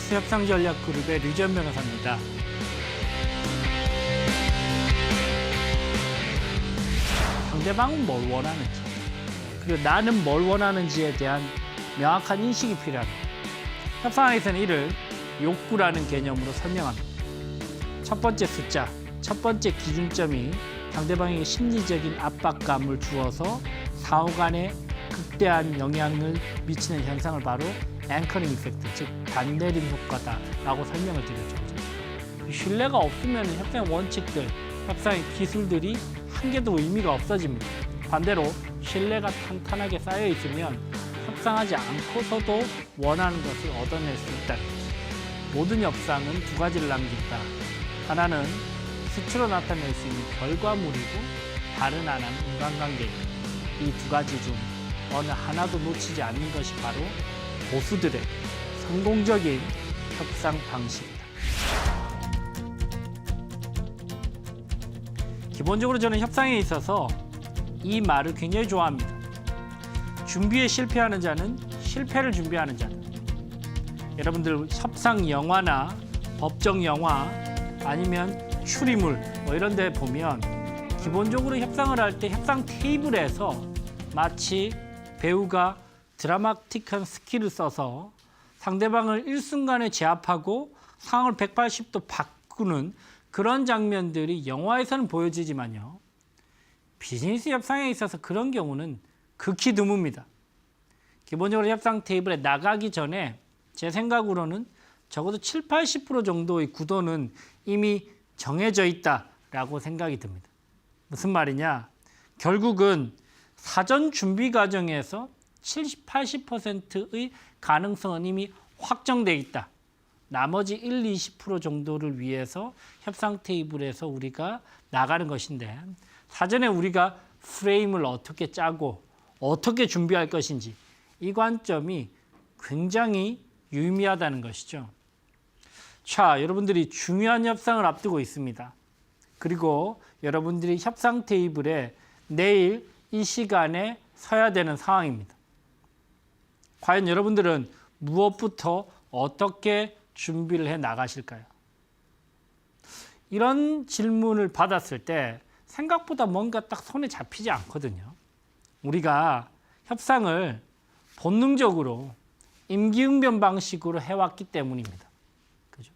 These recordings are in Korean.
비즈니스 협상전략그룹의 류지연 변호사입니다. 상대방은 뭘 원하는지, 그리고 나는 뭘 원하는지에 대한 명확한 인식이 필요합니다. 협상에서는 이를 욕구라는 개념으로 설명합니다. 첫 번째 숫자, 첫 번째 기준점이 상대방에게 심리적인 압박감을 주어서 상호 간에 극대한 영향을 미치는 현상을 바로 앵커링 이펙트, 즉 반내림 효과다라고 설명을 드렸죠. 신뢰가 없으면 협상의 원칙들, 협상의 기술들이 한 개도 의미가 없어집니다. 반대로 신뢰가 탄탄하게 쌓여 있으면 협상하지 않고서도 원하는 것을 얻어낼 수 있다. 모든 협상은 두 가지를 남긴다. 하나는 수치로 나타낼 수 있는 결과물이고 다른 하나는 인간관계입니다. 이 두 가지 중 어느 하나도 놓치지 않는 것이 바로 고수들의 성공적인 협상 방식이다. 기본적으로 저는 협상에 있어서 이 말을 굉장히 좋아합니다. 준비에 실패하는 자는 실패를 준비하는 자다. 여러분들 협상 영화나 법정 영화 아니면 추리물 이런 데 보면 기본적으로 협상을 할 때 협상 테이블에서 마치 배우가 드라마틱한 스킬을 써서 상대방을 일순간에 제압하고 상황을 180도 바꾸는 그런 장면들이 영화에서는 보여지지만요. 비즈니스 협상에 있어서 그런 경우는 극히 드뭅니다. 기본적으로 협상 테이블에 나가기 전에 제 생각으로는 적어도 7, 80% 정도의 구도는 이미 정해져 있다라고 생각이 듭니다. 무슨 말이냐? 결국은 사전 준비 과정에서 70, 80%의 가능성은 이미 확정돼 있다. 나머지 1, 20% 정도를 위해서 협상 테이블에서 우리가 나가는 것인데 사전에 우리가 프레임을 어떻게 짜고 어떻게 준비할 것인지 이 관점이 굉장히 유의미하다는 것이죠. 자, 여러분들이 중요한 협상을 앞두고 있습니다. 그리고 여러분들이 협상 테이블에 내일 이 시간에 서야 되는 상황입니다. 과연 여러분들은 무엇부터 어떻게 준비를 해 나가실까요? 이런 질문을 받았을 때 생각보다 뭔가 딱 손에 잡히지 않거든요. 우리가 협상을 본능적으로 임기응변 방식으로 해왔기 때문입니다. 그죠?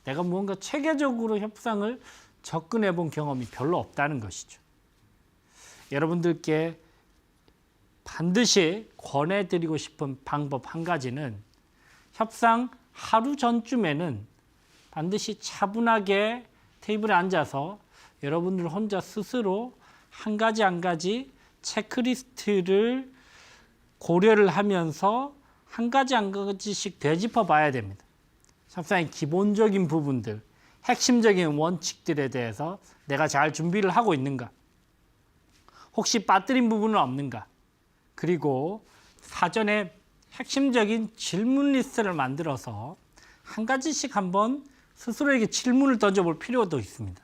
내가 무언가 체계적으로 협상을 접근해 본 경험이 별로 없다는 것이죠. 여러분들께 반드시 권해드리고 싶은 방법 한 가지는 협상 하루 전쯤에는 반드시 차분하게 테이블에 앉아서 여러분들 혼자 스스로 한 가지 한 가지 체크리스트를 고려를 하면서 한 가지 한 가지씩 되짚어 봐야 됩니다. 협상의 기본적인 부분들, 핵심적인 원칙들에 대해서 내가 잘 준비를 하고 있는가? 혹시 빠뜨린 부분은 없는가? 그리고 사전에 핵심적인 질문 리스트를 만들어서 한 가지씩 한번 스스로에게 질문을 던져볼 필요도 있습니다.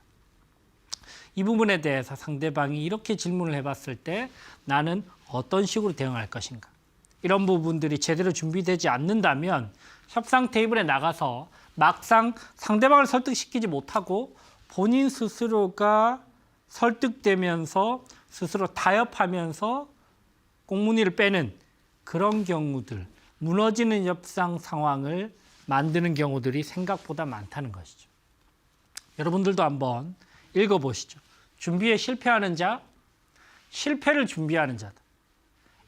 이 부분에 대해서 상대방이 이렇게 질문을 해봤을 때 나는 어떤 식으로 대응할 것인가? 이런 부분들이 제대로 준비되지 않는다면 협상 테이블에 나가서 막상 상대방을 설득시키지 못하고 본인 스스로가 설득되면서 스스로 타협하면서 꽁무니를 빼는 그런 경우들, 무너지는 협상 상황을 만드는 경우들이 생각보다 많다는 것이죠. 여러분들도 한번 읽어보시죠. 준비에 실패하는 자, 실패를 준비하는 자다.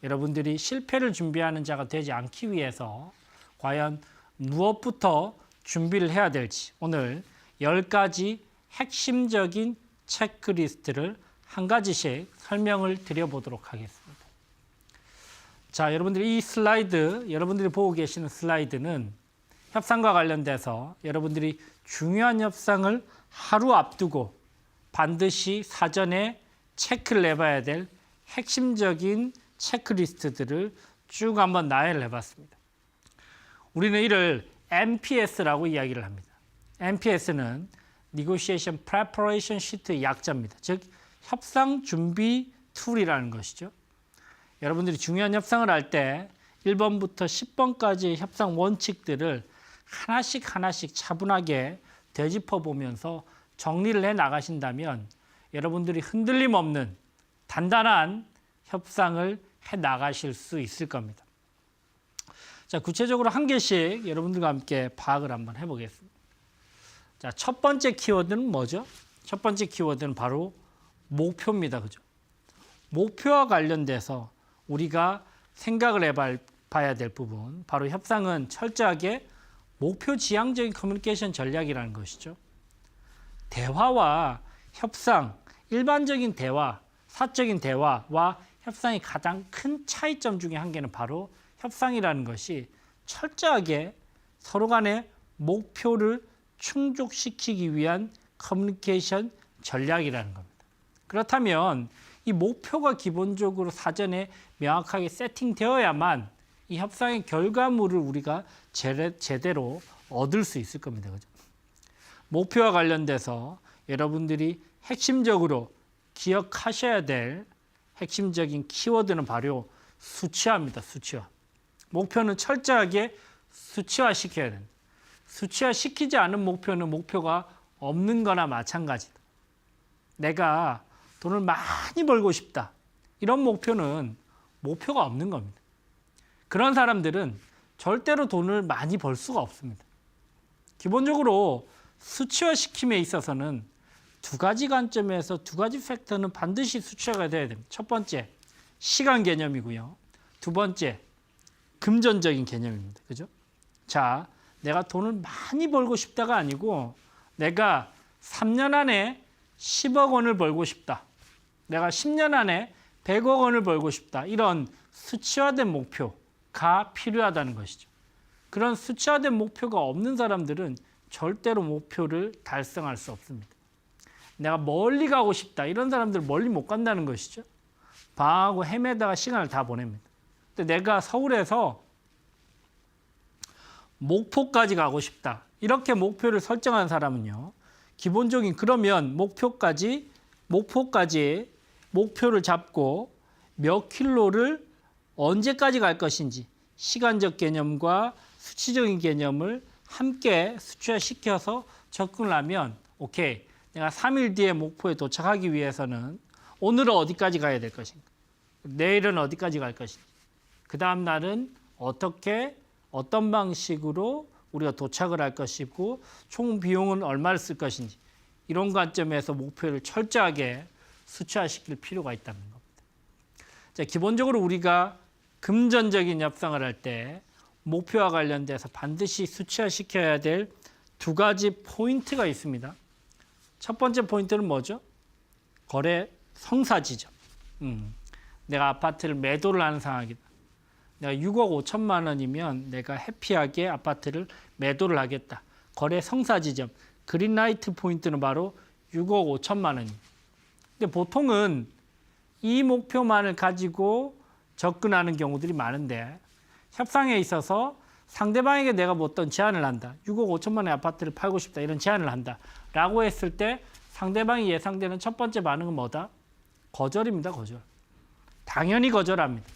여러분들이 실패를 준비하는 자가 되지 않기 위해서 과연 무엇부터 준비를 해야 될지 오늘 10가지 핵심적인 체크리스트를 한 가지씩 설명을 드려보도록 하겠습니다. 자, 여러분들이 이 슬라이드, 여러분들이 보고 계시는 슬라이드는 협상과 관련돼서 여러분들이 중요한 협상을 하루 앞두고 반드시 사전에 체크를 해봐야 될 핵심적인 체크리스트들을 쭉 한번 나열을 해봤습니다. 우리는 이를 NPS라고 이야기를 합니다. NPS는 Negotiation Preparation Sheet의 약자입니다. 즉, 협상 준비 툴이라는 것이죠. 여러분들이 중요한 협상을 할 때 1번부터 10번까지의 협상 원칙들을 하나씩 차분하게 되짚어 보면서 정리를 해 나가신다면 여러분들이 흔들림 없는 단단한 협상을 해 나가실 수 있을 겁니다. 자, 구체적으로 한 개씩 여러분들과 함께 파악을 한번 해보겠습니다. 자, 첫 번째 키워드는 뭐죠? 첫 번째 키워드는 바로 목표입니다. 그죠? 목표와 관련돼서 우리가 생각을 해봐야 될 부분, 바로 협상은 철저하게 목표 지향적인 커뮤니케이션 전략이라는 것이죠. 대화와 협상, 일반적인 대화, 사적인 대화와 협상의 가장 큰 차이점 중에 한 개는 바로 협상이라는 것이 철저하게 서로 간의 목표를 충족시키기 위한 커뮤니케이션 전략이라는 겁니다. 그렇다면 이 목표가 기본적으로 사전에 명확하게 세팅되어야만 이 협상의 결과물을 우리가 제대로 얻을 수 있을 겁니다. 그죠? 목표와 관련돼서 여러분들이 핵심적으로 기억하셔야 될 핵심적인 키워드는 바로 수치화입니다. 수치화. 목표는 철저하게 수치화시켜야 됩니다. 수치화시키지 않은 목표는 목표가 없는 거나 마찬가지다. 내가 돈을 많이 벌고 싶다. 이런 목표는 목표가 없는 겁니다. 그런 사람들은 절대로 돈을 많이 벌 수가 없습니다. 기본적으로 수치화시킴에 있어서는 두 가지 관점에서 두 가지 팩터는 반드시 수치화가 돼야 됩니다. 첫 번째, 시간 개념이고요. 두 번째, 금전적인 개념입니다. 그죠? 자, 내가 돈을 많이 벌고 싶다가 아니고 내가 3년 안에 10억 원을 벌고 싶다. 내가 10년 안에 100억 원을 벌고 싶다. 이런 수치화된 목표가 필요하다는 것이죠. 그런 수치화된 목표가 없는 사람들은 절대로 목표를 달성할 수 없습니다. 내가 멀리 가고 싶다. 이런 사람들은 멀리 못 간다는 것이죠. 방황하고 헤매다가 시간을 다 보냅니다. 근데 내가 서울에서 목포까지 가고 싶다. 이렇게 목표를 설정한 사람은요. 기본적인 그러면 목포까지 목표를 잡고 몇 킬로를 언제까지 갈 것인지 시간적 개념과 수치적인 개념을 함께 수치화시켜서 접근을 하면 오케이. 내가 3일 뒤에 목포에 도착하기 위해서는 오늘은 어디까지 가야 될 것인가? 내일은 어디까지 갈 것인지. 그 다음 날은 어떤 방식으로 우리가 도착을 할 것이고 총 비용은 얼마를 쓸 것인지 이런 관점에서 목표를 철저하게 수치화시킬 필요가 있다는 겁니다. 자, 기본적으로 우리가 금전적인 협상을 할 때 목표와 관련돼서 반드시 수치화시켜야 될 두 가지 포인트가 있습니다. 첫 번째 포인트는 뭐죠? 거래 성사 지점. 내가 아파트를 매도를 하는 상황이다. 내가 6억 5천만 원이면 내가 해피하게 아파트를 매도를 하겠다. 거래 성사 지점. 그린라이트 포인트는 바로 6억 5천만 원입니다. 근데 보통은 이 목표만을 가지고 접근하는 경우들이 많은데 협상에 있어서 상대방에게 내가 뭐 어떤 제안을 한다. 6억 5천만 원의 아파트를 팔고 싶다. 이런 제안을 한다. 라고 했을 때 상대방이 예상되는 첫 번째 반응은 뭐다? 거절입니다. 거절. 당연히 거절합니다.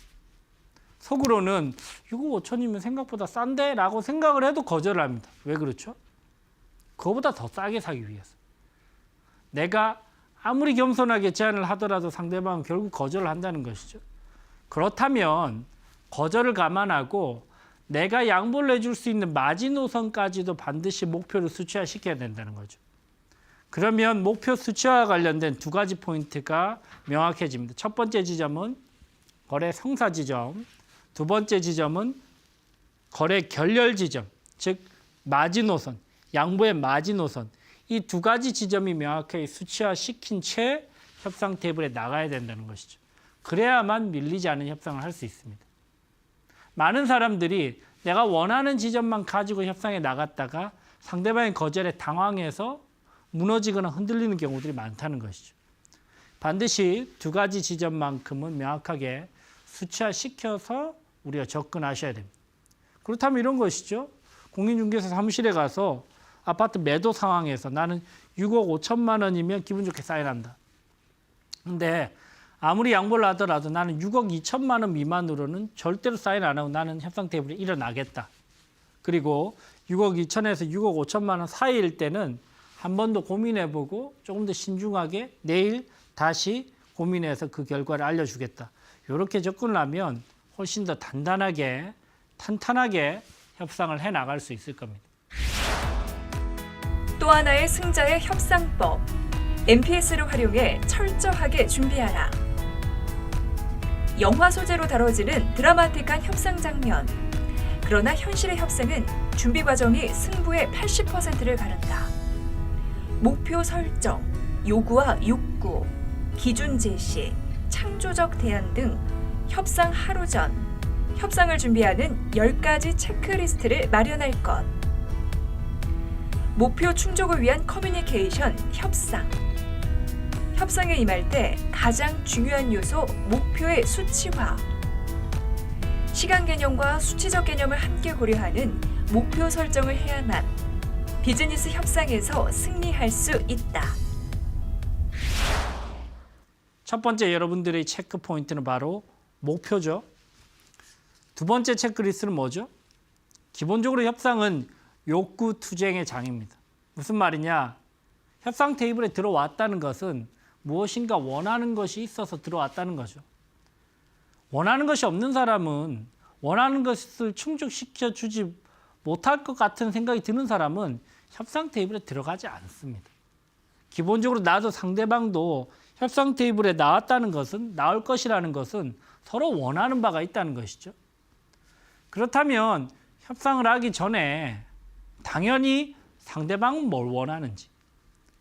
속으로는 6억 5천이면 생각보다 싼데? 라고 생각을 해도 거절을 합니다. 왜 그렇죠? 그거보다 더 싸게 사기 위해서. 내가 아무리 겸손하게 제안을 하더라도 상대방은 결국 거절을 한다는 것이죠. 그렇다면 거절을 감안하고 내가 양보를 해줄 수 있는 마지노선까지도 반드시 목표를 수치화시켜야 된다는 거죠. 그러면 목표 수치화와 관련된 두 가지 포인트가 명확해집니다. 첫 번째 지점은 거래 성사 지점, 두 번째 지점은 거래 결렬 지점, 즉 마지노선, 양보의 마지노선. 이 두 가지 지점이 명확하게 수치화시킨 채 협상 테이블에 나가야 된다는 것이죠. 그래야만 밀리지 않은 협상을 할 수 있습니다. 많은 사람들이 내가 원하는 지점만 가지고 협상에 나갔다가 상대방의 거절에 당황해서 무너지거나 흔들리는 경우들이 많다는 것이죠. 반드시 두 가지 지점만큼은 명확하게 수치화시켜서 우리가 접근하셔야 됩니다. 그렇다면 이런 것이죠. 공인중개사 사무실에 가서 아파트 매도 상황에서 나는 6억 5천만 원이면 기분 좋게 사인한다. 근데 아무리 양보를 하더라도 나는 6억 2천만 원 미만으로는 절대로 사인 안 하고 나는 협상 테이블에 일어나겠다. 그리고 6억 2천에서 6억 5천만 원 사이일 때는 한 번 더 고민해보고 조금 더 신중하게 내일 다시 고민해서 그 결과를 알려주겠다. 이렇게 접근을 하면 훨씬 더 단단하게, 탄탄하게 협상을 해나갈 수 있을 겁니다. 또 하나의 승자의 협상법. MPS를 활용해 철저하게 준비하라. 영화 소재로 다뤄지는 드라마틱한 협상 장면. 그러나 현실의 협상은 준비 과정이 승부의 80%를 가른다. 목표 설정, 요구와 욕구, 기준 제시, 창조적 대안 등 협상 하루 전 협상을 준비하는 10가지 체크리스트를 마련할 것. 목표 충족을 위한 커뮤니케이션, 협상. 협상에 임할 때 가장 중요한 요소, 목표의 수치화. 시간 개념과 수치적 개념을 함께 고려하는 목표 설정을 해야만 비즈니스 협상에서 승리할 수 있다. 첫 번째 여러분들의 체크 포인트는 바로 목표죠. 두 번째 체크리스트는 뭐죠? 기본적으로 협상은 욕구 투쟁의 장입니다. 무슨 말이냐? 협상 테이블에 들어왔다는 것은 무엇인가 원하는 것이 있어서 들어왔다는 거죠. 원하는 것이 없는 사람은, 원하는 것을 충족시켜 주지 못할 것 같은 생각이 드는 사람은 협상 테이블에 들어가지 않습니다. 기본적으로 나도 상대방도 협상 테이블에 나왔다는 것은, 나올 것이라는 것은 서로 원하는 바가 있다는 것이죠. 그렇다면 협상을 하기 전에 당연히 상대방은 뭘 원하는지,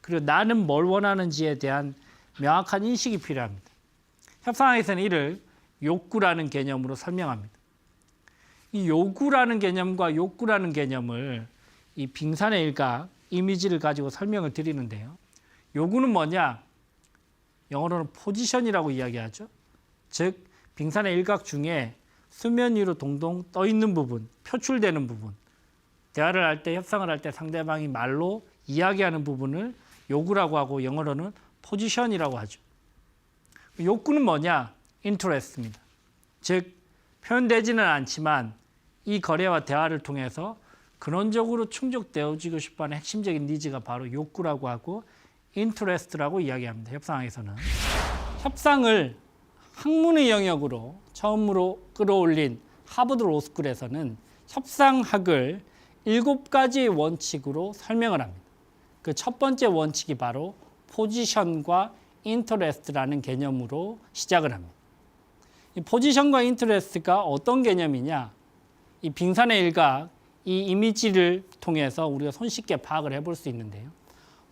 그리고 나는 뭘 원하는지에 대한 명확한 인식이 필요합니다. 협상에서는 이를 욕구라는 개념으로 설명합니다. 이 요구라는 개념과 욕구라는 개념을 이 빙산의 일각, 이미지를 가지고 설명을 드리는데요. 요구는 뭐냐? 영어로는 포지션이라고 이야기하죠. 즉, 빙산의 일각 중에 수면 위로 동동 떠 있는 부분, 표출되는 부분, 대화를 할 때, 협상을 할 때 상대방이 말로 이야기하는 부분을 요구라고 하고 영어로는 포지션이라고 하죠. 욕구는 뭐냐? 인터레스트입니다. 즉, 표현되지는 않지만 이 거래와 대화를 통해서 근원적으로 충족되어지고 싶어하는 핵심적인 니즈가 바로 욕구라고 하고 인터레스트라고 이야기합니다. 협상에서는. 협상을 학문의 영역으로 처음으로 끌어올린 하버드 로스쿨에서는 협상학을 7가지의 원칙으로 설명을 합니다. 그 첫 번째 원칙이 바로 포지션과 인터레스트라는 개념으로 시작을 합니다. 이 포지션과 인터레스트가 어떤 개념이냐? 이 빙산의 일각, 이 이미지를 통해서 우리가 손쉽게 파악을 해볼 수 있는데요.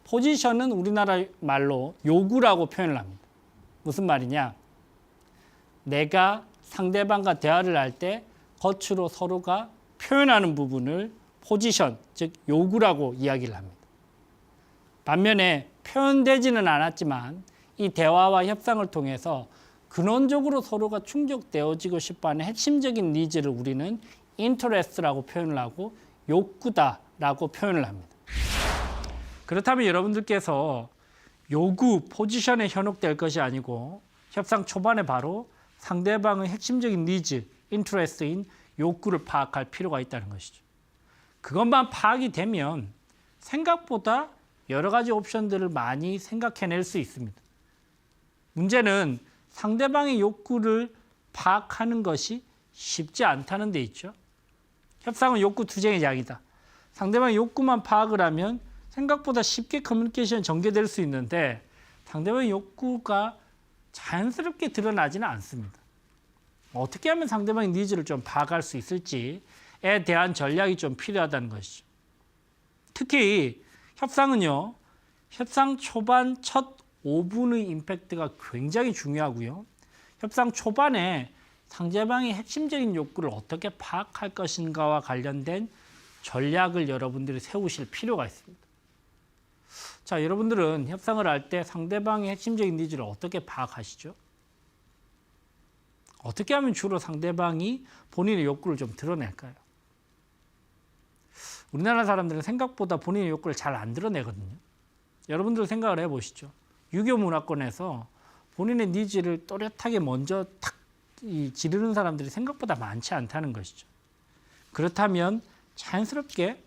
포지션은 우리나라 말로 요구라고 표현을 합니다. 무슨 말이냐? 내가 상대방과 대화를 할 때 겉으로 서로가 표현하는 부분을 포지션, 즉 요구라고 이야기를 합니다. 반면에 표현되지는 않았지만 이 대화와 협상을 통해서 근원적으로 서로가 충족되어지고 싶어하는 핵심적인 니즈를 우리는 인터레스트라고 표현을 하고 욕구다라고 표현을 합니다. 그렇다면 여러분들께서 요구, 포지션에 현혹될 것이 아니고 협상 초반에 바로 상대방의 핵심적인 니즈, 인터레스트인 욕구를 파악할 필요가 있다는 것이죠. 그것만 파악이 되면 생각보다 여러 가지 옵션들을 많이 생각해낼 수 있습니다. 문제는 상대방의 욕구를 파악하는 것이 쉽지 않다는 데 있죠. 협상은 욕구 투쟁의 장이다. 상대방의 욕구만 파악을 하면 생각보다 쉽게 커뮤니케이션이 전개될 수 있는데 상대방의 욕구가 자연스럽게 드러나지는 않습니다. 어떻게 하면 상대방의 니즈를 좀 파악할 수 있을지에 대한 전략이 좀 필요하다는 것이죠. 특히 협상은요, 협상 초반 첫 5분의 임팩트가 굉장히 중요하고요. 협상 초반에 상대방의 핵심적인 욕구를 어떻게 파악할 것인가와 관련된 전략을 여러분들이 세우실 필요가 있습니다. 자, 여러분들은 협상을 할 때 상대방의 핵심적인 니즈를 어떻게 파악하시죠? 어떻게 하면 주로 상대방이 본인의 욕구를 좀 드러낼까요? 우리나라 사람들은 생각보다 본인의 욕구를 잘 안 드러내거든요. 여러분들 생각을 해보시죠. 유교 문화권에서 본인의 니즈를 또렷하게 먼저 탁 지르는 사람들이 생각보다 많지 않다는 것이죠. 그렇다면 자연스럽게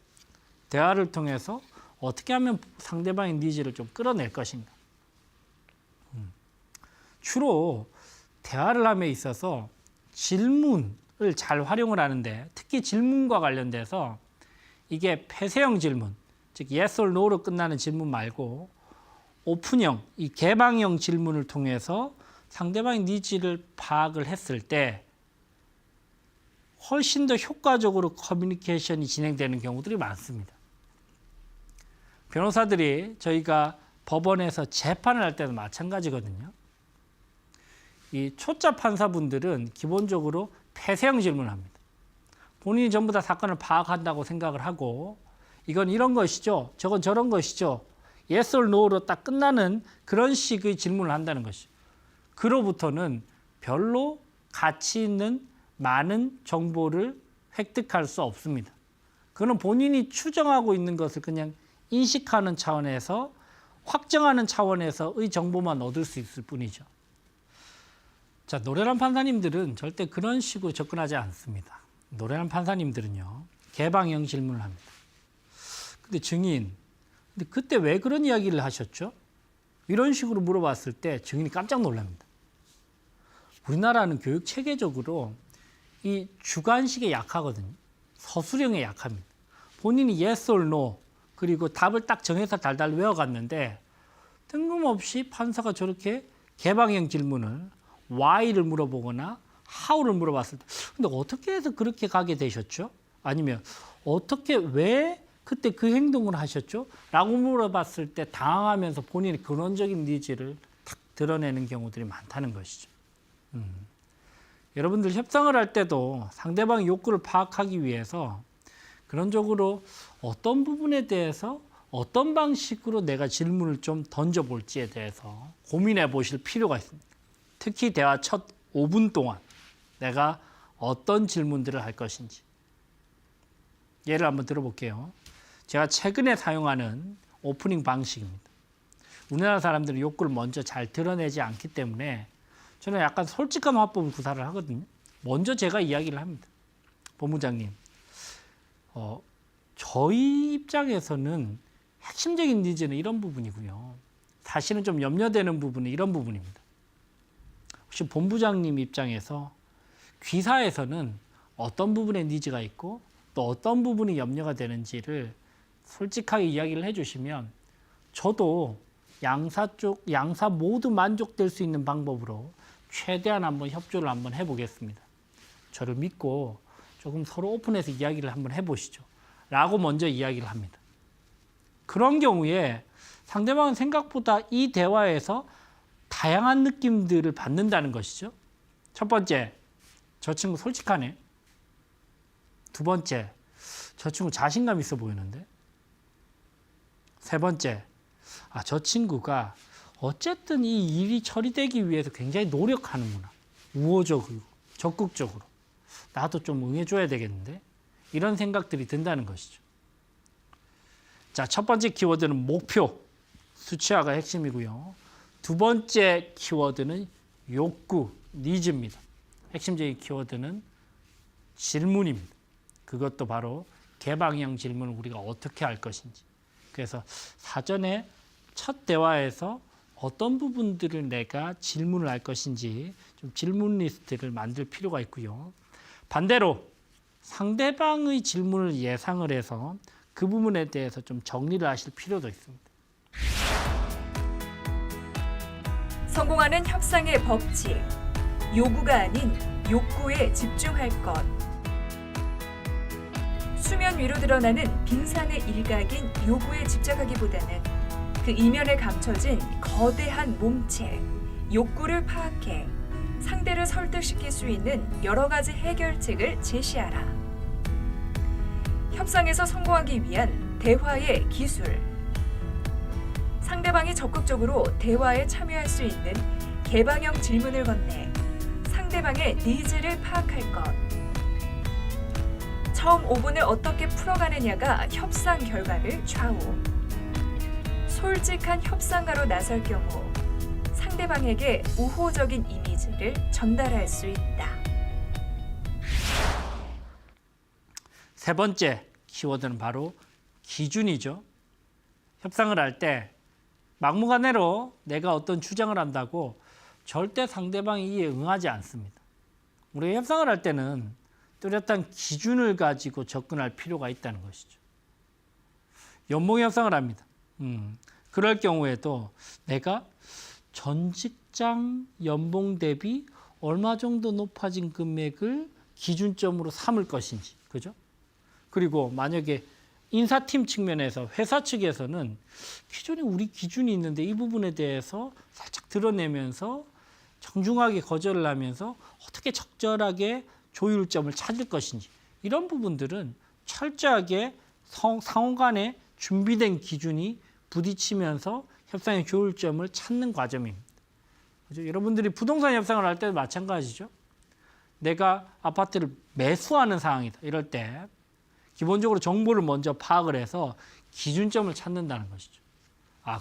대화를 통해서 어떻게 하면 상대방의 니즈를 좀 끌어낼 것인가. 주로 대화를 함에 있어서 질문을 잘 활용을 하는데, 특히 질문과 관련돼서 이게 폐쇄형 질문, 즉 yes or no로 끝나는 질문 말고 오픈형, 이 개방형 질문을 통해서 상대방의 니즈를 파악을 했을 때 훨씬 더 효과적으로 커뮤니케이션이 진행되는 경우들이 많습니다. 변호사들이 저희가 법원에서 재판을 할 때도 마찬가지거든요. 이 초짜 판사분들은 기본적으로 폐쇄형 질문을 합니다. 본인이 전부 다 사건을 파악한다고 생각을 하고, 이건 이런 것이죠, 저건 저런 것이죠, yes or no로 딱 끝나는 그런 식의 질문을 한다는 것이죠. 그로부터는 별로 가치 있는 많은 정보를 획득할 수 없습니다. 그는 본인이 추정하고 있는 것을 그냥 인식하는 차원에서, 확정하는 차원에서의 정보만 얻을 수 있을 뿐이죠. 자, 노련한 판사님들은 절대 그런 식으로 접근하지 않습니다. 노련한 판사님들은요, 개방형 질문을 합니다. 근데 증인, 근데 그때 왜 그런 이야기를 하셨죠? 이런 식으로 물어봤을 때 증인이 깜짝 놀랍니다. 우리나라는 교육 체계적으로 이 주관식에 약하거든요. 서술형에 약합니다. 본인이 yes or no, 그리고 답을 딱 정해서 달달 외워갔는데 뜬금없이 판사가 저렇게 개방형 질문을 why를 물어보거나 how를 물어봤을 때, 근데 어떻게 해서 그렇게 가게 되셨죠? 아니면 어떻게, 왜 그때 그 행동을 하셨죠? 라고 물어봤을 때 당황하면서 본인의 근원적인 니즈를 탁 드러내는 경우들이 많다는 것이죠. 여러분들 협상을 할 때도 상대방의 욕구를 파악하기 위해서 근원적으로 어떤 부분에 대해서 어떤 방식으로 내가 질문을 좀 던져볼지에 대해서 고민해 보실 필요가 있습니다. 특히 대화 첫 5분 동안 내가 어떤 질문들을 할 것인지. 예를 한번 들어볼게요. 제가 최근에 사용하는 오프닝 방식입니다. 우리나라 사람들은 욕구를 먼저 잘 드러내지 않기 때문에 저는 약간 솔직한 화법을 구사를 하거든요. 먼저 제가 이야기를 합니다. 본부장님, 저희 입장에서는 핵심적인 니즈는 이런 부분이고요. 사실은 좀 염려되는 부분은 이런 부분입니다. 혹시 본부장님 입장에서 귀사에서는 어떤 부분에 니즈가 있고 또 어떤 부분이 염려가 되는지를 솔직하게 이야기를 해주시면 저도 양사 모두 만족될 수 있는 방법으로 최대한 한번 협조를 한번 해보겠습니다. 저를 믿고 조금 서로 오픈해서 이야기를 한번 해보시죠. 라고 먼저 이야기를 합니다. 그런 경우에 상대방은 생각보다 이 대화에서 다양한 느낌들을 받는다는 것이죠. 첫 번째, 저 친구 솔직하네. 두 번째, 저 친구 자신감 있어 보이는데. 세 번째, 저 친구가 어쨌든 이 일이 처리되기 위해서 굉장히 노력하는구나. 우호적이고 적극적으로. 나도 좀 응해줘야 되겠는데. 이런 생각들이 든다는 것이죠. 자, 첫 번째 키워드는 목표, 수치화가 핵심이고요. 두 번째 키워드는 욕구, 니즈입니다. 핵심적인 키워드는 질문입니다. 그것도 바로 개방형 질문을 우리가 어떻게 할 것인지. 그래서 사전에 첫 대화에서 어떤 부분들을 내가 질문을 할 것인지 좀 질문 리스트를 만들 필요가 있고요. 반대로 상대방의 질문을 예상을 해서 그 부분에 대해서 좀 정리를 하실 필요도 있습니다. 성공하는 협상의 법칙. 요구가 아닌 욕구에 집중할 것. 수면 위로 드러나는 빙산의 일각인 요구에 집착하기보다는 그 이면에 감춰진 거대한 몸체, 욕구를 파악해 상대를 설득시킬 수 있는 여러 가지 해결책을 제시하라. 협상에서 성공하기 위한 대화의 기술. 상대방이 적극적으로 대화에 참여할 수 있는 개방형 질문을 건네 상대방의 니즈를 파악할 것. 처음 5분을 어떻게 풀어가느냐가 협상 결과를 좌우. 솔직한 협상가로 나설 경우 상대방에게 우호적인 이미지를 전달할 수 있다. 세 번째 키워드는 바로 기준이죠. 협상을 할 때 막무가내로 내가 어떤 주장을 한다고 절대 상대방이 이에 응하지 않습니다. 우리가 협상을 할 때는 뚜렷한 기준을 가지고 접근할 필요가 있다는 것이죠. 연봉 협상을 합니다. 그럴 경우에도 내가 전 직장 연봉 대비 얼마 정도 높아진 금액을 기준점으로 삼을 것인지, 그죠? 그리고 만약에 인사팀 측면에서 회사 측에서는 기존에 우리 기준이 있는데 이 부분에 대해서 살짝 드러내면서 정중하게 거절을 하면서 어떻게 적절하게 조율점을 찾을 것인지, 이런 부분들은 철저하게 상호 간에 준비된 기준이 부딪히면서 협상의 조율점을 찾는 과정입니다. 그죠? 여러분들이 부동산 협상을 할 때도 마찬가지죠. 내가 아파트를 매수하는 상황이다. 이럴 때 기본적으로 정보를 먼저 파악을 해서 기준점을 찾는다는 것이죠.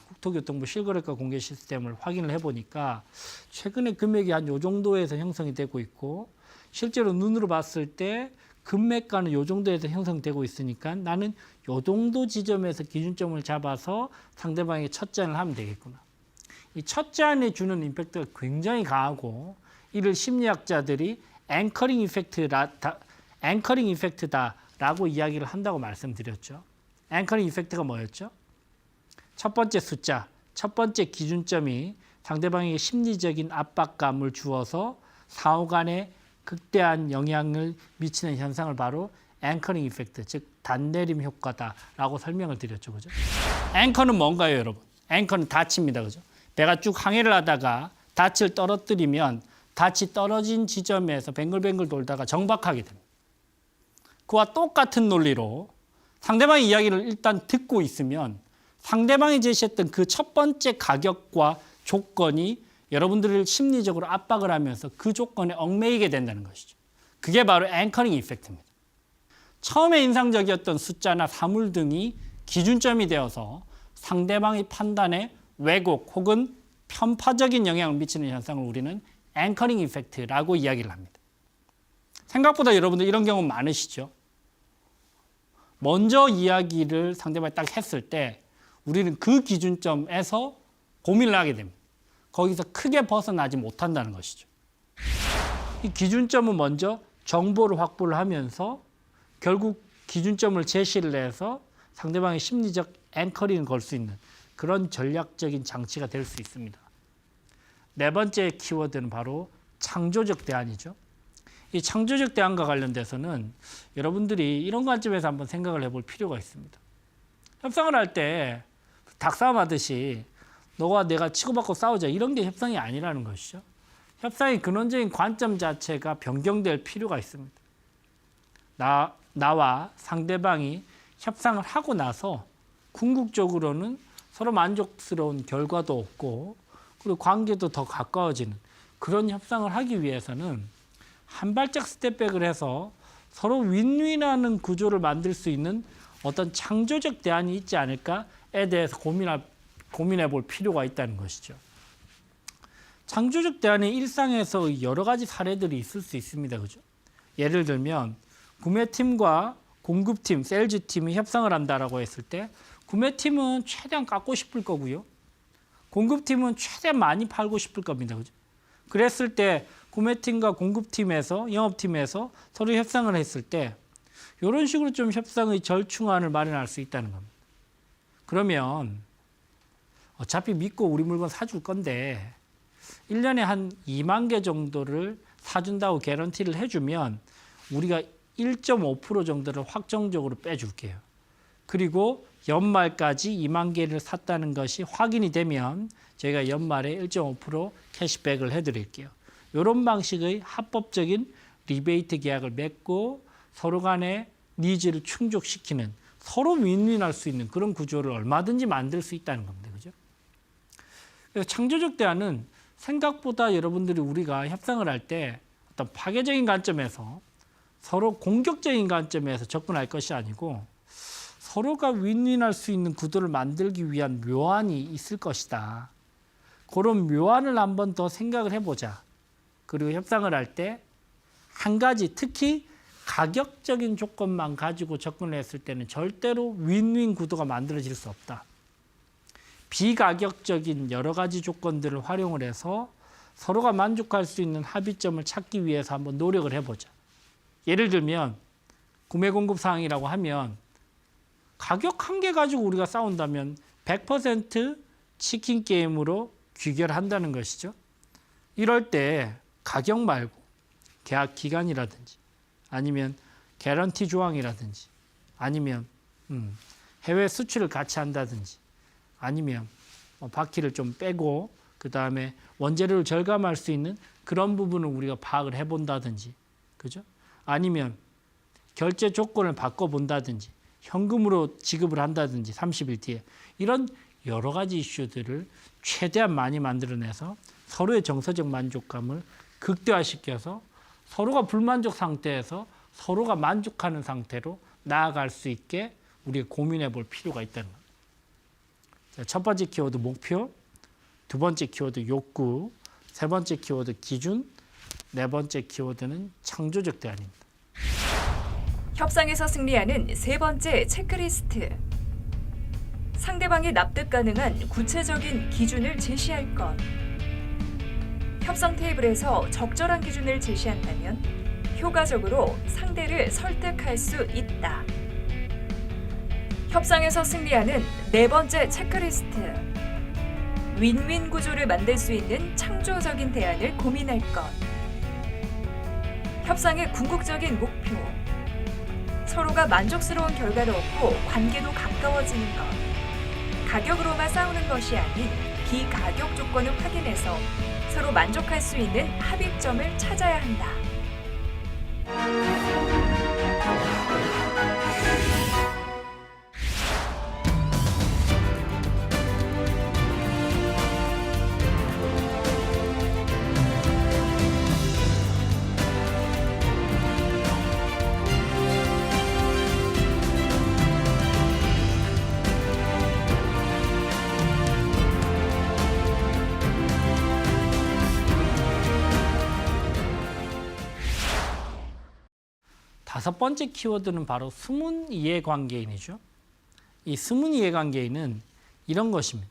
국토교통부 실거래가 공개 시스템을 확인을 해보니까 최근에 금액이 한 요 정도에서 형성이 되고 있고, 실제로 눈으로 봤을 때 금매가는 요 정도에서 형성되고 있으니까 나는 요 정도 지점에서 기준점을 잡아서 상대방에게 첫 제안을 하면 되겠구나. 이 첫 제안에 주는 임팩트가 굉장히 강하고, 이를 심리학자들이 앵커링 이펙트다라고 이야기를 한다고 말씀드렸죠. 앵커링 이펙트가 뭐였죠? 첫 번째 숫자, 첫 번째 기준점이 상대방에게 심리적인 압박감을 주어서 상호 간에 극대한 영향을 미치는 현상을 바로 앵커링 이펙트, 즉 단내림 효과다라고 설명을 드렸죠. 그죠? 앵커는 뭔가요, 여러분? 앵커는 닻입니다. 그죠? 배가 쭉 항해를 하다가 닻을 떨어뜨리면 닻이 떨어진 지점에서 뱅글뱅글 돌다가 정박하게 됩니다. 그와 똑같은 논리로 상대방의 이야기를 일단 듣고 있으면 상대방이 제시했던 그 첫 번째 가격과 조건이 여러분들을 심리적으로 압박을 하면서 그 조건에 얽매이게 된다는 것이죠. 그게 바로 앵커링 이펙트입니다. 처음에 인상적이었던 숫자나 사물 등이 기준점이 되어서 상대방의 판단에 왜곡 혹은 편파적인 영향을 미치는 현상을 우리는 앵커링 이펙트라고 이야기를 합니다. 생각보다 여러분들 이런 경우 많으시죠? 먼저 이야기를 상대방이 딱 했을 때 우리는 그 기준점에서 고민을 하게 됩니다. 거기서 크게 벗어나지 못한다는 것이죠. 이 기준점은 먼저 정보를 확보를 하면서 결국 기준점을 제시를 해서 상대방의 심리적 앵커링을 걸 수 있는 그런 전략적인 장치가 될 수 있습니다. 네 번째 키워드는 바로 창조적 대안이죠. 이 창조적 대안과 관련돼서는 여러분들이 이런 관점에서 한번 생각을 해볼 필요가 있습니다. 협상을 할 때 닭싸움 하듯이 너와 내가 치고받고 싸우자, 이런 게 협상이 아니라는 것이죠. 협상의 근원적인 관점 자체가 변경될 필요가 있습니다. 나와 상대방이 협상을 하고 나서 궁극적으로는 서로 만족스러운 결과도 없고 그리고 관계도 더 가까워지는 그런 협상을 하기 위해서는 한 발짝 스텝백을 해서 서로 윈윈하는 구조를 만들 수 있는 어떤 창조적 대안이 있지 않을까에 대해서 고민해 볼 필요가 있다는 것이죠. 창조적 대안의 일상에서 여러 가지 사례들이 있을 수 있습니다. 그죠? 예를 들면 구매팀과 공급팀, 세일즈팀이 협상을 한다라고 했을 때 구매팀은 최대한 깎고 싶을 거고요. 공급팀은 최대한 많이 팔고 싶을 겁니다. 그죠? 그랬을 때 구매팀과 공급팀에서, 영업팀에서 서로 협상을 했을 때 이런 식으로 좀 협상의 절충안을 마련할 수 있다는 겁니다. 그러면 어차피 믿고 우리 물건 사줄 건데 1년에 한 2만 개 정도를 사준다고 개런티를 해주면 우리가 1.5% 정도를 확정적으로 빼줄게요. 그리고 연말까지 2만 개를 샀다는 것이 확인이 되면 저희가 연말에 1.5% 캐시백을 해드릴게요. 이런 방식의 합법적인 리베이트 계약을 맺고 서로 간의 니즈를 충족시키는, 서로 윈윈할 수 있는 그런 구조를 얼마든지 만들 수 있다는 겁니다. 그죠? 그래서 창조적 대안은 생각보다 여러분들이 우리가 협상을 할 때 어떤 파괴적인 관점에서 서로 공격적인 관점에서 접근할 것이 아니고 서로가 윈윈할 수 있는 구도를 만들기 위한 묘안이 있을 것이다. 그런 묘안을 한번 더 생각을 해보자. 그리고 협상을 할 때 한 가지, 특히 가격적인 조건만 가지고 접근을 했을 때는 절대로 윈윈 구도가 만들어질 수 없다. 비가격적인 여러 가지 조건들을 활용을 해서 서로가 만족할 수 있는 합의점을 찾기 위해서 한번 노력을 해보자. 예를 들면 구매 공급 사항이라고 하면 가격 한 개 가지고 우리가 싸운다면 100% 치킨 게임으로 귀결한다는 것이죠. 이럴 때 가격 말고 계약 기간이라든지 아니면 개런티 조항이라든지 아니면 해외 수출을 같이 한다든지 아니면 바퀴를 좀 빼고 그 다음에 원재료를 절감할 수 있는 그런 부분을 우리가 파악을 해본다든지, 그죠? 아니면 결제 조건을 바꿔본다든지, 현금으로 지급을 한다든지, 30일 뒤에 이런 여러 가지 이슈들을 최대한 많이 만들어내서 서로의 정서적 만족감을 극대화시켜서 서로가 불만족 상태에서 서로가 만족하는 상태로 나아갈 수 있게 우리가 고민해 볼 필요가 있다는 겁니다. 첫 번째 키워드 목표, 두 번째 키워드 욕구, 세 번째 키워드 기준, 네 번째 키워드는 창조적 대안입니다. 협상에서 승리하는 세 번째 체크리스트. 상대방이 납득 가능한 구체적인 기준을 제시할 것. 협상 테이블에서 적절한 기준을 제시한다면 효과적으로 상대를 설득할 수 있다. 협상에서 승리하는 네 번째 체크리스트. 윈윈 구조를 만들 수 있는 창조적인 대안을 고민할 것. 협상의 궁극적인 목표. 서로가 만족스러운 결과를 얻고 관계도 가까워지는 것. 가격으로만 싸우는 것이 아닌 비가격 조건을 확인해서 서로 만족할 수 있는 합의점을 찾아야 한다. 다섯 번째 키워드는 바로 숨은 이해관계인이죠. 이 숨은 이해관계인은 이런 것입니다.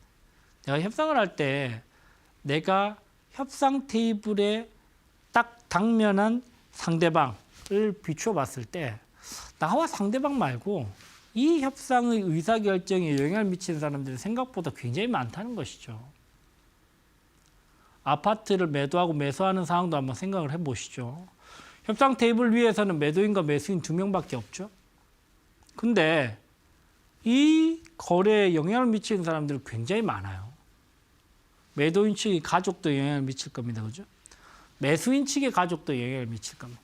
내가 협상을 할 때 내가 협상 테이블에 딱 당면한 상대방을 비추어 봤을 때 나와 상대방 말고 이 협상의 의사결정에 영향을 미치는 사람들이 생각보다 굉장히 많다는 것이죠. 아파트를 매도하고 매수하는 상황도 한번 생각을 해보시죠. 협상 테이블 위에서는 매도인과 매수인 2명밖에 없죠. 근데 이 거래에 영향을 미치는 사람들이 굉장히 많아요. 매도인 측의 가족도 영향을 미칠 겁니다. 그죠? 매수인 측의 가족도 영향을 미칠 겁니다.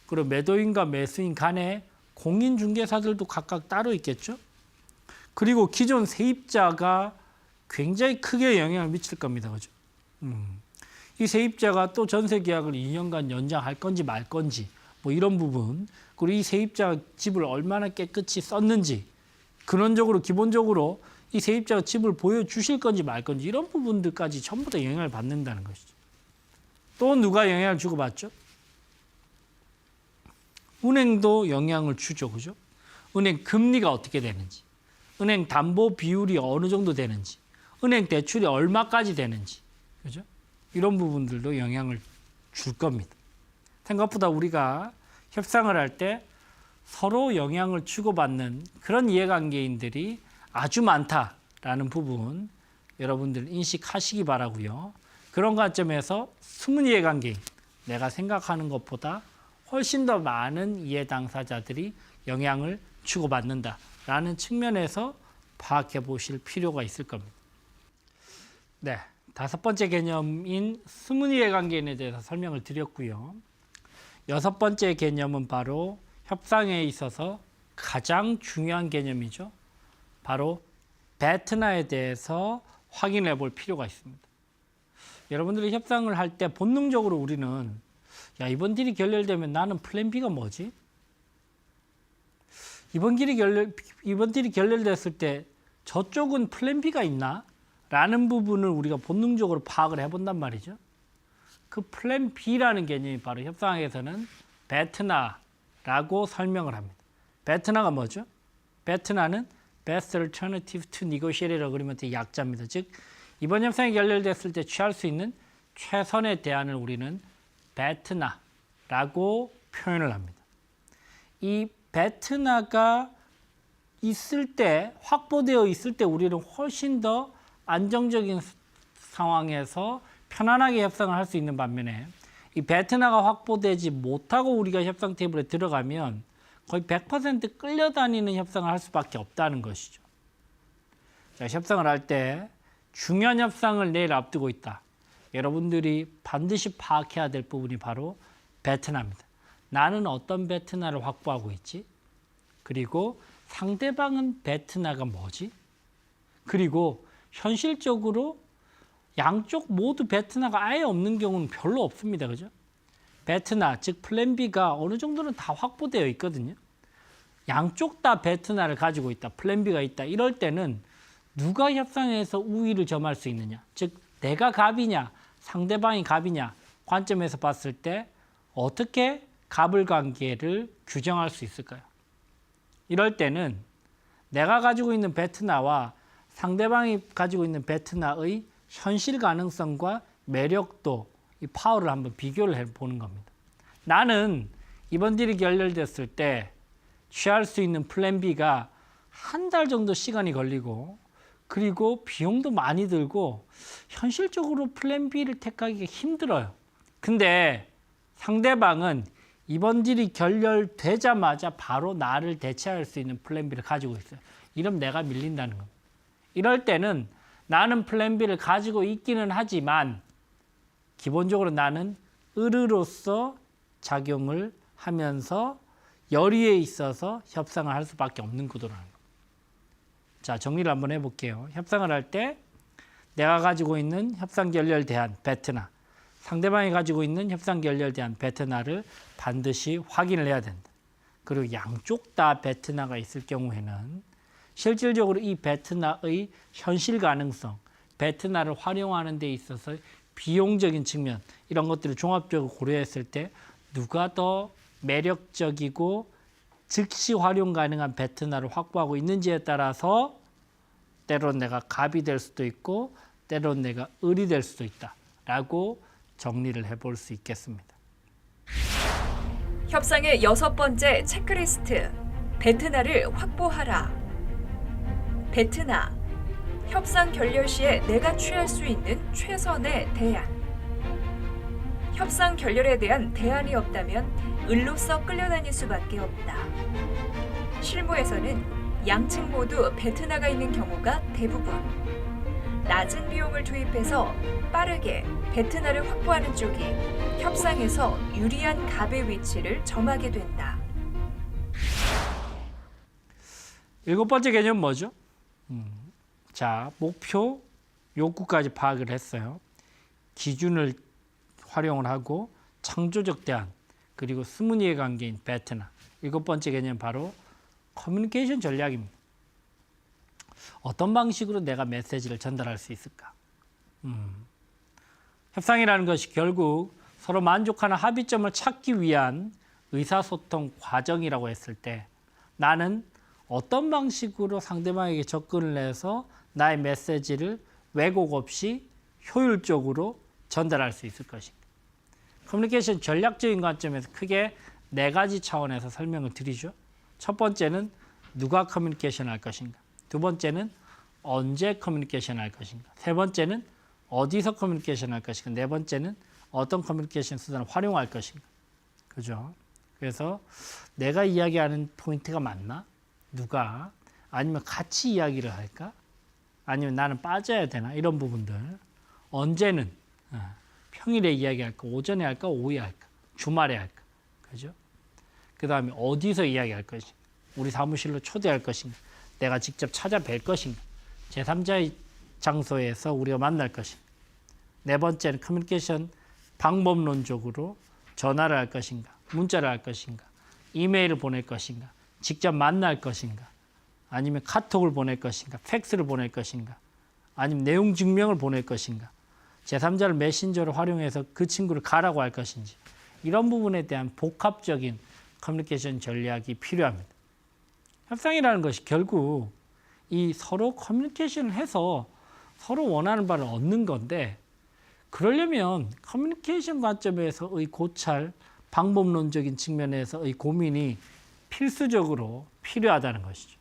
그리고 매도인과 매수인 간에 공인중개사들도 각각 따로 있겠죠. 그리고 기존 세입자가 굉장히 크게 영향을 미칠 겁니다. 그죠? 이 세입자가 또 전세 계약을 2년간 연장할 건지 말 건지 뭐 이런 부분, 그리고 이 세입자가 집을 얼마나 깨끗이 썼는지, 근원적으로 기본적으로 이 세입자가 집을 보여주실 건지 말 건지 이런 부분들까지 전부 다 영향을 받는다는 것이죠. 또 누가 영향을 주고받죠? 은행도 영향을 주죠. 그죠? 은행 금리가 어떻게 되는지, 은행 담보 비율이 어느 정도 되는지, 은행 대출이 얼마까지 되는지, 그죠? 이런 부분들도 영향을 줄 겁니다. 생각보다 우리가 협상을 할 때 서로 영향을 주고받는 그런 이해관계인들이 아주 많다라는 부분 여러분들 인식하시기 바라고요. 그런 관점에서 숨은 이해관계인, 내가 생각하는 것보다 훨씬 더 많은 이해 당사자들이 영향을 주고받는다라는 측면에서 파악해 보실 필요가 있을 겁니다. 네. 다섯 번째 개념인 숨은 이해관계인에 대해서 설명을 드렸고요. 여섯 번째 개념은 바로 협상에 있어서 가장 중요한 개념이죠. 바로 베트나에 대해서 확인해 볼 필요가 있습니다. 여러분들이 협상을 할 때 본능적으로 우리는 이번 딜이 결렬되면 나는 플랜 B가 뭐지? 이번 딜이 결렬됐을 때 저쪽은 플랜 B가 있나? 라는 부분을 우리가 본능적으로 파악을 해본단 말이죠. 그 플랜 B라는 개념이 바로 협상에서는 베트나라는 라고 설명을 합니다. 베트나가 뭐죠? 베트나는 Best Alternative to Negotiated Agreement의 약자입니다. 즉 이번 협상이 결렬됐을 때 취할 수 있는 최선의 대안을 우리는 베트나라고 표현을 합니다. 이 베트나가 있을 때, 확보되어 있을 때 우리는 훨씬 더 안정적인 상황에서 편안하게 협상을 할 수 있는 반면에 이 베트나가 확보되지 못하고 우리가 협상 테이블에 들어가면 거의 100% 끌려다니는 협상을 할 수밖에 없다는 것이죠. 자, 협상을 할 때 중요한 협상을 내일 앞두고 있다. 여러분들이 반드시 파악해야 될 부분이 바로 베트나입니다. 나는 어떤 베트나를 확보하고 있지? 그리고 상대방은 베트나가 뭐지? 그리고 현실적으로 양쪽 모두 베트나가 아예 없는 경우는 별로 없습니다. 그죠? 베트나, 즉 플랜 B가 어느 정도는 다 확보되어 있거든요. 양쪽 다 베트나를 가지고 있다. 플랜 B가 있다. 이럴 때는 누가 협상에서 우위를 점할 수 있느냐? 즉 내가 갑이냐, 상대방이 갑이냐 관점에서 봤을 때 어떻게 갑을 관계를 규정할 수 있을까요? 이럴 때는 내가 가지고 있는 베트나와 상대방이 가지고 있는 베트나의 현실 가능성과 매력도, 이 파워를 한번 비교를 해보는 겁니다. 나는 이번 딜이 결렬됐을 때 취할 수 있는 플랜 B가 한 달 정도 시간이 걸리고 그리고 비용도 많이 들고 현실적으로 플랜 B를 택하기가 힘들어요. 근데 상대방은 이번 딜이 결렬되자마자 바로 나를 대체할 수 있는 플랜 B를 가지고 있어요. 이러면 내가 밀린다는 겁니다. 이럴 때는 나는 플랜 B를 가지고 있기는 하지만 기본적으로 나는 을으로서 작용을 하면서 열의에 있어서 협상을 할 수밖에 없는 구도라는 겁니다. 자, 정리를 한번 해볼게요. 협상을 할 때 내가 가지고 있는 협상 결렬 대안 베트나, 상대방이 가지고 있는 협상 결렬 대안 베트나를 반드시 확인을 해야 된다. 그리고 양쪽 다 베트나가 있을 경우에는 실질적으로 이 베트나의 현실 가능성, 베트나를 활용하는 데 있어서 비용적인 측면 이런 것들을 종합적으로 고려했을 때 누가 더 매력적이고 즉시 활용 가능한 베트나를 확보하고 있는지에 따라서 때론 내가 갑이 될 수도 있고 때론 내가 을이 될 수도 있다라고 정리를 해볼 수 있겠습니다. 협상의 6번째 체크리스트, 베트나를 확보하라. 베트나, 협상 결렬 시에 내가 취할 수 있는 최선의 대안. 협상 결렬에 대한 대안이 없다면 을로서 끌려다닐 수밖에 없다. 실무에서는 양측 모두 베트나가 있는 경우가 대부분. 낮은 비용을 투입해서 빠르게 베트나를 확보하는 쪽이 협상에서 유리한 갑의 위치를 점하게 된다. 7번째 개념 뭐죠? 자, 목표, 욕구까지 파악을 했어요. 기준을 활용을 하고 창조적 대안, 그리고 스무니의 관계인 베트나. 7번째 개념 바로 커뮤니케이션 전략입니다. 어떤 방식으로 내가 메시지를 전달할 수 있을까? 협상이라는 것이 결국 서로 만족하는 합의점을 찾기 위한 의사소통 과정이라고 했을 때 나는 어떤 방식으로 상대방에게 접근을 해서 나의 메시지를 왜곡 없이 효율적으로 전달할 수 있을 것인가. 커뮤니케이션 전략적인 관점에서 크게 4가지 차원에서 설명을 드리죠. 첫 번째는 누가 커뮤니케이션 할 것인가. 두 번째는 언제 커뮤니케이션 할 것인가. 세 번째는 어디서 커뮤니케이션 할 것인가. 네 번째는 어떤 커뮤니케이션 수단을 활용할 것인가. 그죠? 그래서 내가 이야기하는 포인트가 맞나? 누가? 아니면 같이 이야기를 할까? 아니면 나는 빠져야 되나? 이런 부분들. 언제는 평일에 이야기할까? 오전에 할까? 오후에 할까? 주말에 할까? 그죠? 그 다음에 어디서 이야기할 것인가? 우리 사무실로 초대할 것인가? 내가 직접 찾아뵐 것인가? 제3자의 장소에서 우리가 만날 것인가? 네 번째는 커뮤니케이션 방법론적으로 전화를 할 것인가? 문자를 할 것인가? 이메일을 보낼 것인가? 직접 만날 것인가? 아니면 카톡을 보낼 것인가? 팩스를 보낼 것인가? 아니면 내용 증명을 보낼 것인가? 제3자를 메신저로 활용해서 그 친구를 가라고 할 것인지 이런 부분에 대한 복합적인 커뮤니케이션 전략이 필요합니다. 협상이라는 것이 결국 이 서로 커뮤니케이션을 해서 서로 원하는 바를 얻는 건데, 그러려면 커뮤니케이션 관점에서의 고찰, 방법론적인 측면에서의 고민이 필수적으로 필요하다는 것이죠.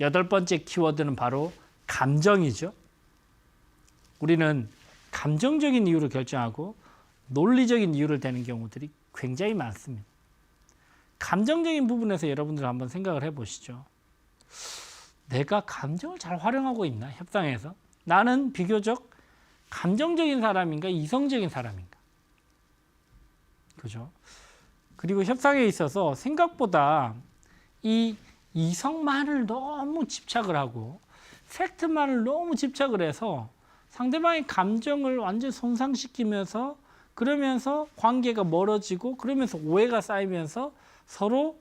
8번째 키워드는 바로 감정이죠. 우리는 감정적인 이유를 결정하고 논리적인 이유를 대는 경우들이 굉장히 많습니다. 감정적인 부분에서 여러분들 한번 생각을 해보시죠. 내가 감정을 잘 활용하고 있나? 협상에서. 나는 비교적 감정적인 사람인가? 이성적인 사람인가? 그죠? 그리고 협상에 있어서 생각보다 이 이성만을 너무 집착을 하고 팩트만을 너무 집착을 해서 상대방의 감정을 완전 손상시키면서, 그러면서 관계가 멀어지고, 그러면서 오해가 쌓이면서 서로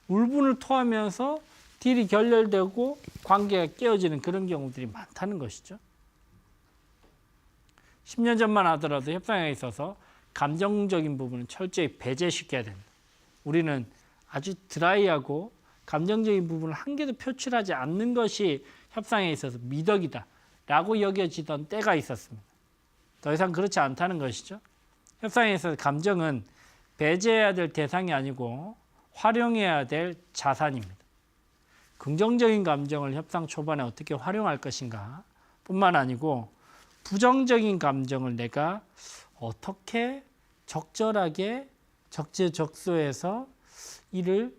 울분을 토하면서 딜이 결렬되고 관계가 깨어지는 그런 경우들이 많다는 것이죠. 10년 전만 하더라도 협상에 있어서 감정적인 부분은 철저히 배제시켜야 된다. 우리는 아주 드라이하고 감정적인 부분을 한 개도 표출하지 않는 것이 협상에 있어서 미덕이다 라고 여겨지던 때가 있었습니다. 더 이상 그렇지 않다는 것이죠. 협상에 있어서 감정은 배제해야 될 대상이 아니고 활용해야 될 자산입니다. 긍정적인 감정을 협상 초반에 어떻게 활용할 것인가 뿐만 아니고, 부정적인 감정을 내가 어떻게 적절하게 적재적소에서 이를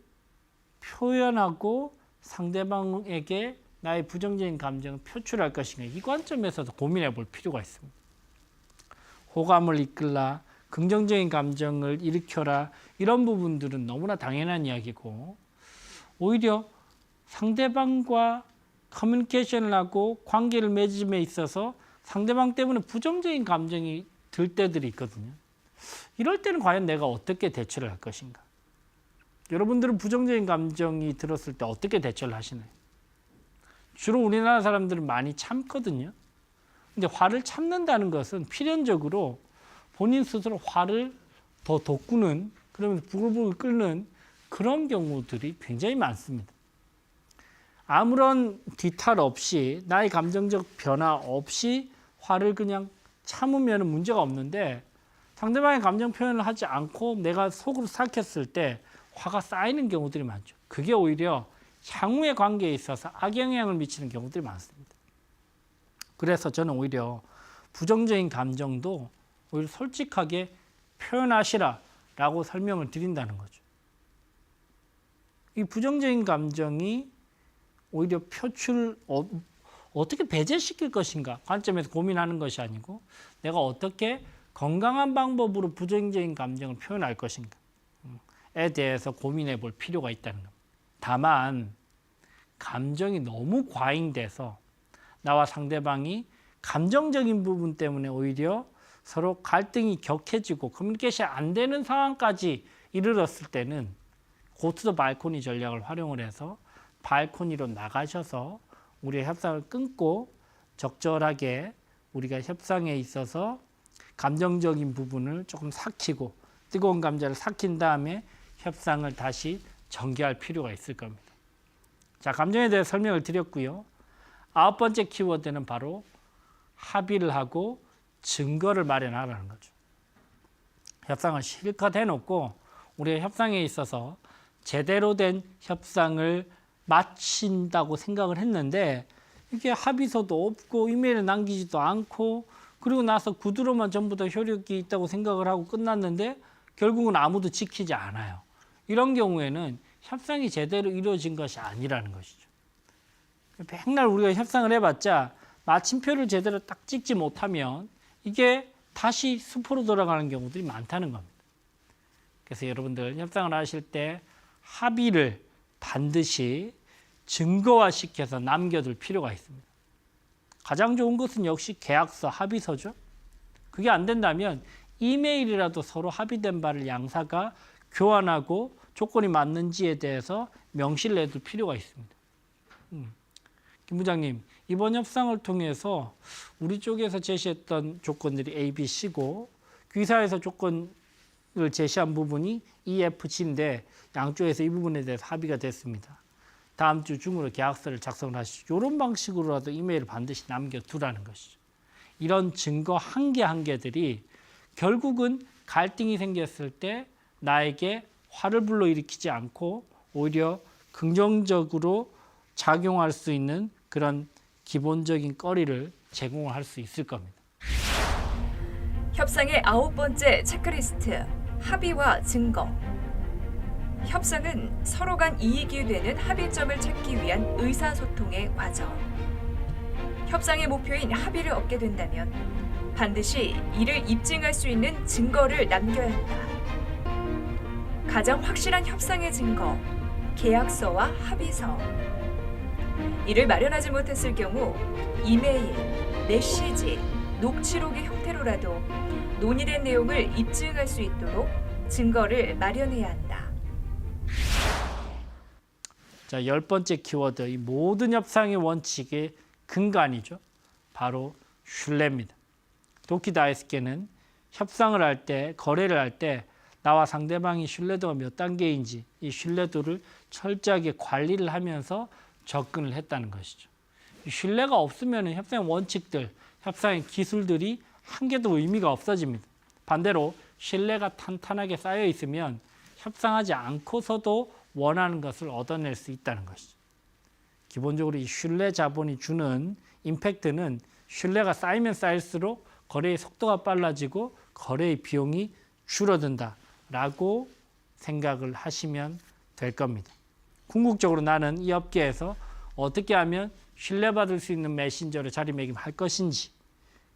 표현하고 상대방에게 나의 부정적인 감정을 표출할 것인가, 이 관점에서도 고민해 볼 필요가 있습니다. 호감을 이끌라, 긍정적인 감정을 일으켜라, 이런 부분들은 너무나 당연한 이야기고, 오히려 상대방과 커뮤니케이션을 하고 관계를 맺음에 있어서 상대방 때문에 부정적인 감정이 들 때들이 있거든요. 이럴 때는 과연 내가 어떻게 대처를 할 것인가? 여러분들은 부정적인 감정이 들었을 때 어떻게 대처를 하시나요? 주로 우리나라 사람들은 많이 참거든요. 근데 화를 참는다는 것은 필연적으로 본인 스스로 화를 더 돋구는, 그러면서 부글부글 끓는 그런 경우들이 굉장히 많습니다. 아무런 뒤탈 없이, 나의 감정적 변화 없이 화를 그냥 참으면 문제가 없는데, 상대방의 감정 표현을 하지 않고 내가 속으로 삭혔을 때 화가 쌓이는 경우들이 많죠. 그게 오히려 향후의 관계에 있어서 악영향을 미치는 경우들이 많습니다. 그래서 저는 오히려 부정적인 감정도 오히려 솔직하게 표현하시라라고 설명을 드린다는 거죠. 이 부정적인 감정이 오히려 어떻게 배제시킬 것인가 관점에서 고민하는 것이 아니고, 내가 어떻게 건강한 방법으로 부정적인 감정을 표현할 것인가에 대해서 고민해 볼 필요가 있다는 겁니다. 다만 감정이 너무 과잉돼서 나와 상대방이 감정적인 부분 때문에 오히려 서로 갈등이 격해지고 커뮤니케이션이 안 되는 상황까지 이르렀을 때는 고투더 발코니 전략을 활용을 해서 발코니로 나가셔서 우리의 협상을 끊고 적절하게 우리가 협상에 있어서 감정적인 부분을 조금 삭히고 뜨거운 감자를 삭힌 다음에 협상을 다시 전개할 필요가 있을 겁니다. 자, 감정에 대해 설명을 드렸고요. 9번째 키워드는 바로 합의를 하고 증거를 마련하라는 거죠. 협상을 실컷 해놓고 우리가 협상에 있어서 제대로 된 협상을 마친다고 생각을 했는데, 이게 합의서도 없고 이메일을 남기지도 않고, 그리고 나서 구두로만 전부 다 효력이 있다고 생각을 하고 끝났는데 결국은 아무도 지키지 않아요. 이런 경우에는 협상이 제대로 이루어진 것이 아니라는 것이죠. 맨날 우리가 협상을 해봤자 마침표를 제대로 딱 찍지 못하면 이게 다시 수포로 돌아가는 경우들이 많다는 겁니다. 그래서 여러분들 협상을 하실 때 합의를 반드시 증거화시켜서 남겨둘 필요가 있습니다. 가장 좋은 것은 역시 계약서, 합의서죠. 그게 안 된다면 이메일이라도 서로 합의된 바를 양사가 교환하고 조건이 맞는지에 대해서 명시를 해둘 필요가 있습니다. 김 부장님, 이번 협상을 통해서 우리 쪽에서 제시했던 조건들이 A, B, C고 기사에서 조건 제시한 부분이 EFG인데 양쪽에서 이 부분에 대해서 합의가 됐습니다. 다음 주 중으로 계약서를 작성을 하시죠. 이런 방식으로라도 이메일을 반드시 남겨두라는 것이죠. 이런 증거 한 개 한 개들이 결국은 갈등이 생겼을 때 나에게 화를 불러일으키지 않고 오히려 긍정적으로 작용할 수 있는 그런 기본적인 거리를 제공을 할 수 있을 겁니다. 협상의 9번째 체크리스트, 합의와 증거. 협상은 서로 간 이익이 되는 합의점을 찾기 위한 의사소통의 과정. 협상의 목표인 합의를 얻게 된다면 반드시 이를 입증할 수 있는 증거를 남겨야 한다. 가장 확실한 협상의 증거, 계약서와 합의서. 이를 마련하지 못했을 경우 이메일, 메시지, 녹취록의 형태로라도 논의된 내용을 입증할 수 있도록 증거를 마련해야 한다. 자, 10번째 키워드, 이 모든 협상의 원칙의 근간이죠. 바로 신뢰입니다. 도키 다이스케는 협상을 할 때, 거래를 할 때 나와 상대방이 신뢰도가 몇 단계인지 이 신뢰도를 철저하게 관리를 하면서 접근을 했다는 것이죠. 신뢰가 없으면 협상의 원칙들, 협상의 기술들이 한 개도 의미가 없어집니다. 반대로 신뢰가 탄탄하게 쌓여 있으면 협상하지 않고서도 원하는 것을 얻어낼 수 있다는 것이죠. 기본적으로 이 신뢰 자본이 주는 임팩트는 신뢰가 쌓이면 쌓일수록 거래의 속도가 빨라지고 거래의 비용이 줄어든다라고 생각을 하시면 될 겁니다. 궁극적으로 나는 이 업계에서 어떻게 하면 신뢰받을 수 있는 메신저로 자리매김할 것인지,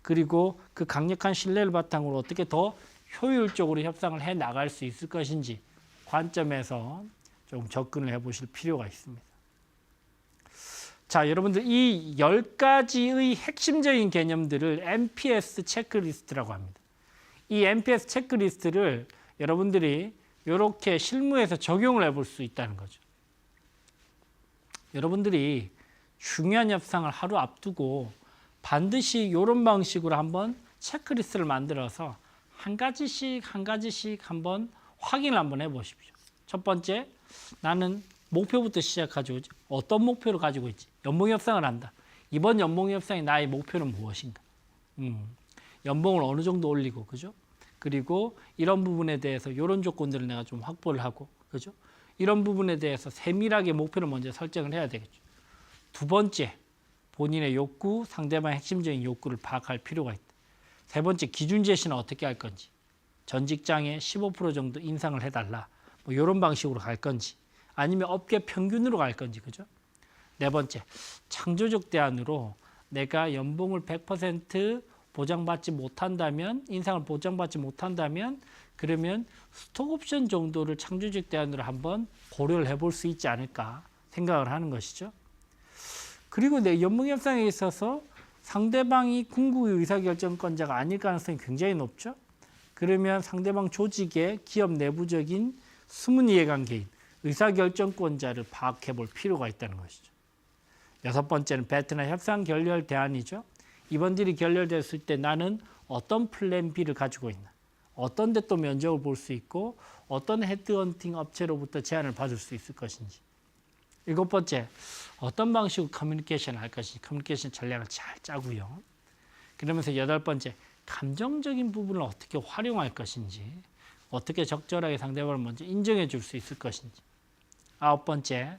그리고 그 강력한 신뢰를 바탕으로 어떻게 더 효율적으로 협상을 해 나갈 수 있을 것인지 관점에서 좀 접근을 해보실 필요가 있습니다. 자, 여러분들 이 10가지의 핵심적인 개념들을 NPS 체크리스트라고 합니다. 이 NPS 체크리스트를 여러분들이 이렇게 실무에서 적용을 해볼 수 있다는 거죠. 여러분들이 중요한 협상을 하루 앞두고 반드시 이런 방식으로 한번 체크리스트를 만들어서 한 가지씩 한번 확인을 한번 해보십시오. 첫 번째, 나는 목표부터 시작하죠. 어떤 목표를 가지고 있지? 연봉협상을 한다. 이번 연봉협상의 나의 목표는 무엇인가? 연봉을 어느 정도 올리고, 그죠? 그리고 이런 부분에 대해서 이런 조건들을 내가 좀 확보를 하고, 그죠? 이런 부분에 대해서 세밀하게 목표를 먼저 설정을 해야 되겠죠. 두 번째, 본인의 욕구, 상대방의 핵심적인 욕구를 파악할 필요가 있다. 세 번째, 기준 제시는 어떻게 할 건지. 전 직장에 15% 정도 인상을 해달라. 뭐 이런 방식으로 갈 건지. 아니면 업계 평균으로 갈 건지, 그죠? 네 번째, 창조적 대안으로 내가 연봉을 100% 보장받지 못한다면, 인상을 보장받지 못한다면, 그러면 스톡옵션 정도를 창조적 대안으로 한번 고려를 해볼 수 있지 않을까 생각을 하는 것이죠. 그리고 내 연봉협상에 있어서 상대방이 궁극의 의사결정권자가 아닐 가능성이 굉장히 높죠. 그러면 상대방 조직의 기업 내부적인 숨은 이해관계인 의사결정권자를 파악해 볼 필요가 있다는 것이죠. 여섯 번째는 베트남 협상 결렬 대안이죠. 이번 딜이 결렬됐을 때 나는 어떤 플랜 B를 가지고 있나, 어떤 데 또 면적을 볼 수 있고 어떤 헤드헌팅 업체로부터 제안을 받을 수 있을 것인지. 일곱 번째, 어떤 방식으로 커뮤니케이션을 할 것인지 커뮤니케이션 전략을 잘 짜고요. 그러면서 여덟 번째, 감정적인 부분을 어떻게 활용할 것인지, 어떻게 적절하게 상대방을 먼저 인정해 줄 수 있을 것인지. 아홉 번째,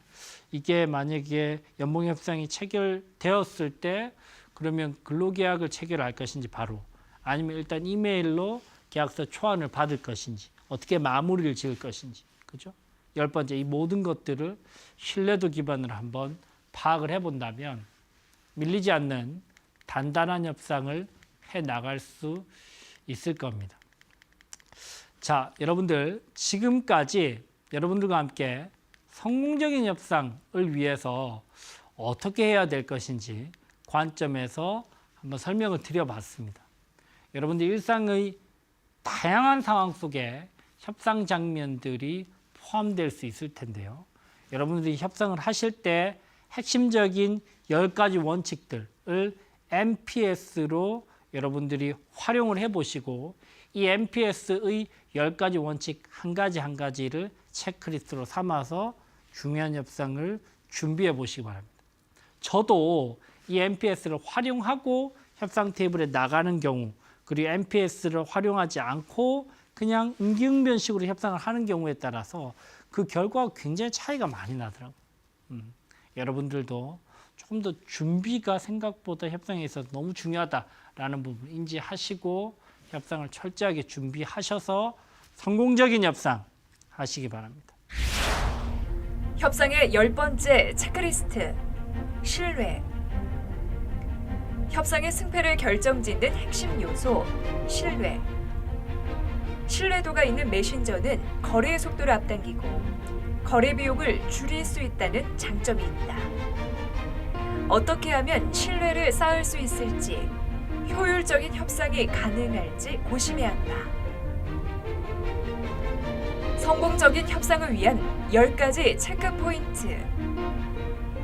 이게 만약에 연봉협상이 체결되었을 때 그러면 근로계약을 체결할 것인지 바로, 아니면 일단 이메일로 계약서 초안을 받을 것인지, 어떻게 마무리를 지을 것인지, 그죠? 열 번째, 이 모든 것들을 신뢰도 기반으로 한번 파악을 해본다면 밀리지 않는 단단한 협상을 해 나갈 수 있을 겁니다. 자, 여러분들 지금까지 여러분들과 함께 성공적인 협상을 위해서 어떻게 해야 될 것인지 관점에서 한번 설명을 드려봤습니다. 여러분들 일상의 다양한 상황 속에 협상 장면들이 포함될 수 있을 텐데요. 여러분들이 협상을 하실 때 핵심적인 10가지 원칙들을 NPS로 여러분들이 활용을 해보시고 이 NPS의 10가지 원칙 한 가지를 체크리스트로 삼아서 중요한 협상을 준비해 보시기 바랍니다. 저도 이 NPS를 활용하고 협상 테이블에 나가는 경우, 그리고 NPS를 활용하지 않고 그냥 임기응변식으로 협상을 하는 경우에 따라서 그 결과가 굉장히 차이가 많이 나더라고요. 여러분들도 조금 더 준비가 생각보다 협상에 있어서 너무 중요하다라는 부분 인지하시고 협상을 철저하게 준비하셔서 성공적인 협상 하시기 바랍니다. 협상의 10번째 체크리스트, 신뢰. 협상의 승패를 결정짓는 핵심 요소, 신뢰. 신뢰도가 있는 메신저는 거래 속도를 앞당기고 거래 비용을 줄일 수 있다는 장점이 있다. 어떻게 하면 신뢰를 쌓을 수 있을지, 효율적인 협상이 가능할지 고심해야 한다. 성공적인 협상을 위한 10가지 체크 포인트.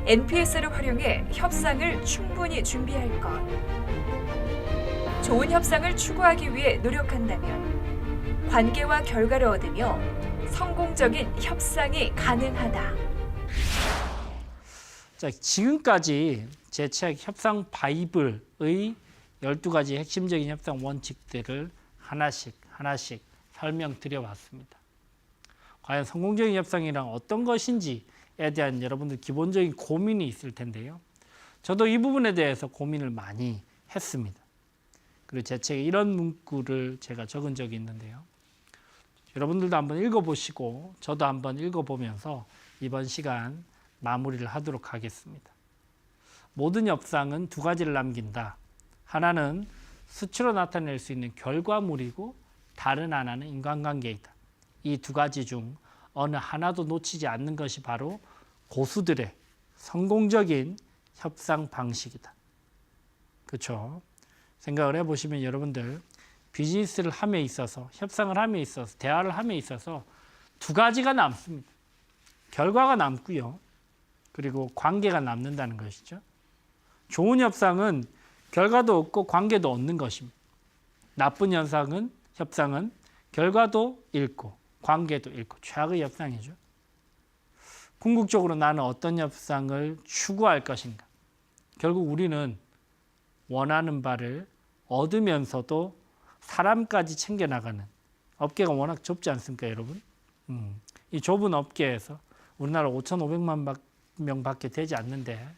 NPS를 활용해 협상을 충분히 준비할 것. 좋은 협상을 추구하기 위해 노력한다면 관계와 결과를 얻으며 성공적인 협상이 가능하다. 자, 지금까지 제 책 협상 바이블의 12가지 핵심적인 협상 원칙들을 하나씩 설명드려 봤습니다. 과연 성공적인 협상이란 어떤 것인지에 대한 여러분들 기본적인 고민이 있을 텐데요. 저도 이 부분에 대해서 고민을 많이 했습니다. 그리고 제 책에 이런 문구를 제가 적은 적이 있는데요. 여러분들도 한번 읽어보시고 저도 한번 읽어보면서 이번 시간 마무리를 하도록 하겠습니다. 모든 협상은 두 가지를 남긴다. 하나는 수치로 나타낼 수 있는 결과물이고 다른 하나는 인간관계이다. 이 두 가지 중 어느 하나도 놓치지 않는 것이 바로 고수들의 성공적인 협상 방식이다. 그렇죠? 생각을 해보시면 여러분들 비즈니스를 함에 있어서, 협상을 함에 있어서, 대화를 함에 있어서 두 가지가 남습니다. 결과가 남고요. 그리고 관계가 남는다는 것이죠. 좋은 협상은 결과도 얻고 관계도 얻는 것입니다. 나쁜 협상은 결과도 잃고 관계도 잃고 최악의 협상이죠. 궁극적으로 나는 어떤 협상을 추구할 것인가? 결국 우리는 원하는 바를 얻으면서도 사람까지 챙겨나가는, 업계가 워낙 좁지 않습니까, 여러분? 이 좁은 업계에서 우리나라 5,500만 명밖에 되지 않는데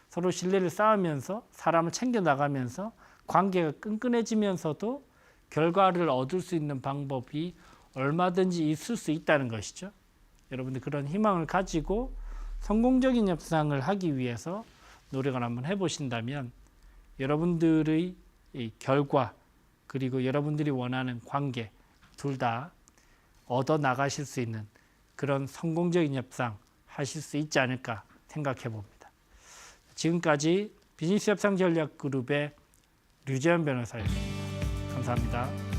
서로 신뢰를 쌓으면서 사람을 챙겨나가면서 관계가 끈끈해지면서도 결과를 얻을 수 있는 방법이 얼마든지 있을 수 있다는 것이죠. 여러분들 그런 희망을 가지고 성공적인 협상을 하기 위해서 노력을 한번 해보신다면 여러분들의 이 결과 그리고 여러분들이 원하는 관계 둘 다 얻어 나가실 수 있는 그런 성공적인 협상 하실 수 있지 않을까 생각해 봅니다. 지금까지 비즈니스 협상 전략 그룹의 류재현 변호사였습니다. 감사합니다.